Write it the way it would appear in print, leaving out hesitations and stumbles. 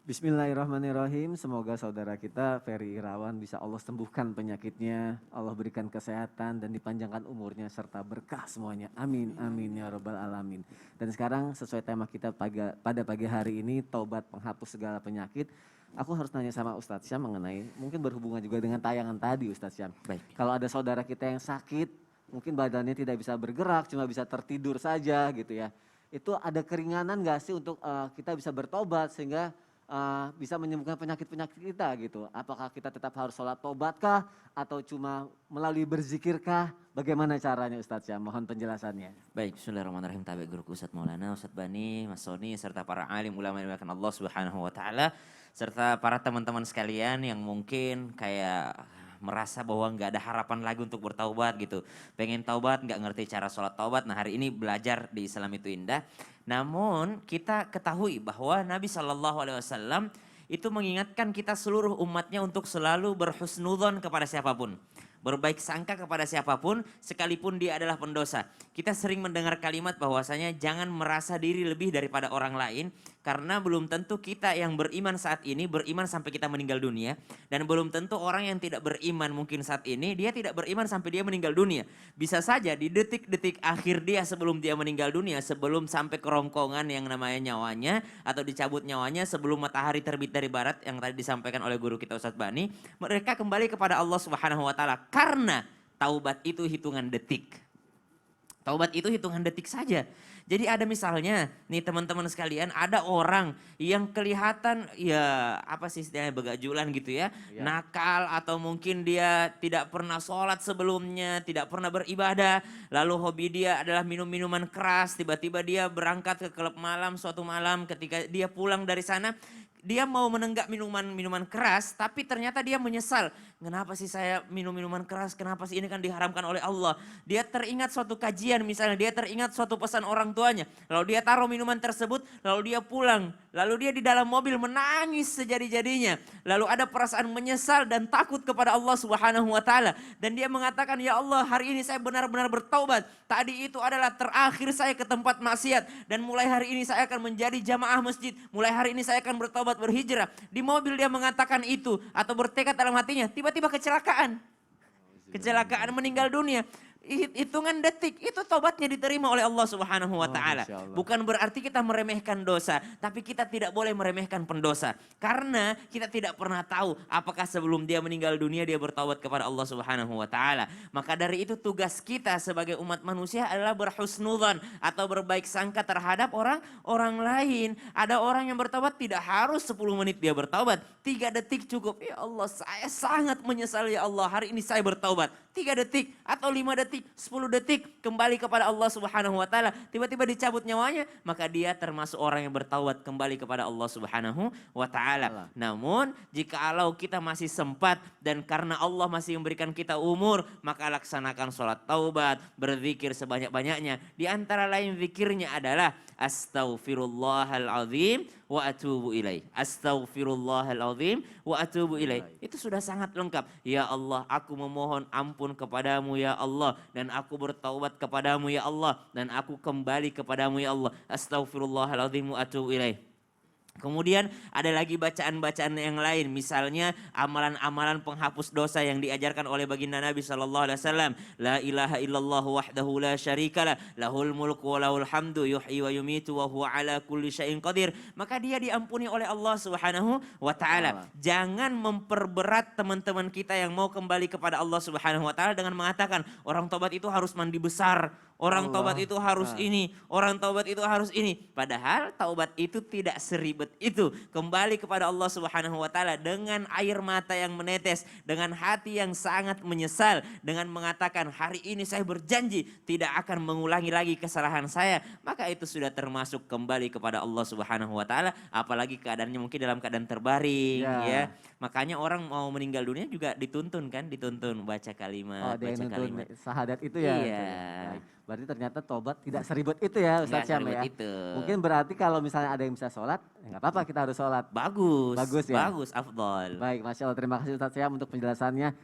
Bismillahirrahmanirrahim. Semoga saudara kita Ferry Irawan bisa Allah sembuhkan penyakitnya, Allah berikan kesehatan dan dipanjangkan umurnya serta berkah semuanya. Amin, amin ya rabbal alamin. Dan sekarang sesuai tema kita pada pagi hari ini, taubat penghapus segala penyakit. Aku harus nanya sama Ustadz Syam mengenai, mungkin berhubungan juga dengan tayangan tadi Ustadz Syam. Baik. Kalau ada saudara kita yang sakit, mungkin badannya tidak bisa bergerak, cuma bisa tertidur saja gitu ya. Itu ada keringanan gak sih untuk kita bisa bertobat sehingga bisa menyembuhkan penyakit-penyakit kita gitu. Apakah kita tetap harus sholat tobatkah atau cuma melalui berzikirkah? Bagaimana caranya Ustadz ya? Mohon penjelasannya. Baik, bismillahirrahmanirrahim. Tabi guruku Ustadz Maulana, Ustadz Bani, Mas Soni, serta para alim ulama yang dimuliakan Allah Subhanahu wa taala, serta para teman-teman sekalian yang mungkin kayak merasa bahwa nggak ada harapan lagi untuk bertaubat gitu. Pengen taubat, nggak ngerti cara sholat taubat. Nah hari ini belajar di Islam itu indah. Namun kita ketahui bahwa Nabi SAW itu mengingatkan kita seluruh umatnya untuk selalu berhusnudzon kepada siapapun. Berbaik sangka kepada siapapun sekalipun dia adalah pendosa. Kita sering mendengar kalimat bahwasanya jangan merasa diri lebih daripada orang lain. Karena belum tentu kita yang beriman saat ini beriman sampai kita meninggal dunia. Dan belum tentu orang yang tidak beriman mungkin saat ini dia tidak beriman sampai dia meninggal dunia. Bisa saja di detik-detik akhir dia sebelum dia meninggal dunia. Sebelum sampai kerongkongan yang namanya nyawanya atau dicabut nyawanya sebelum matahari terbit dari barat yang tadi disampaikan oleh guru kita Ustadz Bani. Mereka kembali kepada Allah Subhanahu wa taala. Karena taubat itu hitungan detik. Taubat itu hitungan detik saja. Jadi ada misalnya nih teman-teman sekalian ada orang yang kelihatan ya apa sih istilahnya begajulan gitu ya. Nakal atau mungkin dia tidak pernah sholat sebelumnya, tidak pernah beribadah. Lalu hobi dia adalah minum-minuman keras, tiba-tiba dia berangkat ke klub malam suatu malam ketika dia pulang dari sana. Dia mau menenggak minuman keras tapi ternyata dia menyesal. Kenapa sih saya minum minuman keras? Kenapa sih ini kan diharamkan oleh Allah? Dia teringat suatu kajian misalnya, dia teringat suatu pesan orang tuanya. Lalu dia taruh minuman tersebut, lalu dia pulang. Lalu dia di dalam mobil menangis sejadi-jadinya. Lalu ada perasaan menyesal dan takut kepada Allah Subhanahu wa taala. Dan dia mengatakan, "Ya Allah, hari ini saya benar-benar bertaubat. Tadi itu adalah terakhir saya ke tempat maksiat dan mulai hari ini saya akan menjadi jamaah masjid. Mulai hari ini saya akan bertaubat berhijrah." Di mobil dia mengatakan itu atau bertekad dalam hatinya, tiba-tiba kecelakaan. Kecelakaan meninggal dunia. Hitungan detik itu tobatnya diterima oleh Allah Subhanahu wa taala. Bukan berarti kita meremehkan dosa, tapi kita tidak boleh meremehkan pendosa. Karena kita tidak pernah tahu apakah sebelum dia meninggal dunia dia bertaubat kepada Allah Subhanahu wa taala. Maka dari itu tugas kita sebagai umat manusia adalah berhusnudzon atau berbaik sangka terhadap orang lain. Ada orang yang bertaubat tidak harus 10 menit dia bertaubat. 3 detik cukup. Ya Allah, saya sangat menyesal ya Allah, hari ini saya bertaubat. 3 detik atau 5 detik, 10 detik kembali kepada Allah Subhanahu wa taala. Tiba-tiba dicabut nyawanya, maka dia termasuk orang yang bertaubat kembali kepada Allah Subhanahu wa taala. Namun, jikalau kita masih sempat dan karena Allah masih memberikan kita umur, maka laksanakan sholat taubat, berzikir sebanyak-banyaknya. Di antara lain zikirnya adalah astaghfirullahalazim wa atubu ilaih. Astaghfirullahalazim wa atubu ilaih. Itu sudah sangat lengkap. Ya Allah, aku memohon ampun kepadamu ya Allah. Dan aku bertaubat kepadamu ya Allah. Dan aku kembali kepadamu ya Allah. Astaghfirullahalazim wa atubu ilaih. Kemudian ada lagi bacaan-bacaan yang lain. Misalnya amalan-amalan penghapus dosa yang diajarkan oleh baginda Nabi SAW. La ilaha illallah wahdahu la syarikalah. Lahul mulku wa lahul hamdu yuhyi wa yumitu wa huwa ala kulli syai'in qadir. Maka dia diampuni oleh Allah Subhanahu wa taala. Jangan memperberat teman-teman kita yang mau kembali kepada Allah Subhanahu wa taala dengan mengatakan orang tobat itu harus mandi besar. Orang taubat itu harus ini, orang taubat itu harus ini. Padahal taubat itu tidak seribet itu. Kembali kepada Allah Subhanahu wa taala dengan air mata yang menetes, dengan hati yang sangat menyesal, dengan mengatakan hari ini saya berjanji tidak akan mengulangi lagi kesalahan saya. Maka itu sudah termasuk kembali kepada Allah Subhanahu wa taala, apalagi keadaannya mungkin dalam keadaan terbaring ya. Makanya orang mau meninggal dunia juga dituntun kan, dituntun baca kalimat, baca kalimat. Syahadat itu ya. Iya. Berarti ternyata tobat tidak seribet itu ya Ustadz Syam ya. Itu. Mungkin berarti kalau misalnya ada yang bisa sholat, ya nggak apa-apa kita harus sholat. Bagus, Bagus ya. bagus, afdol. Baik, Masya Allah, terima kasih Ustadz Syam untuk penjelasannya.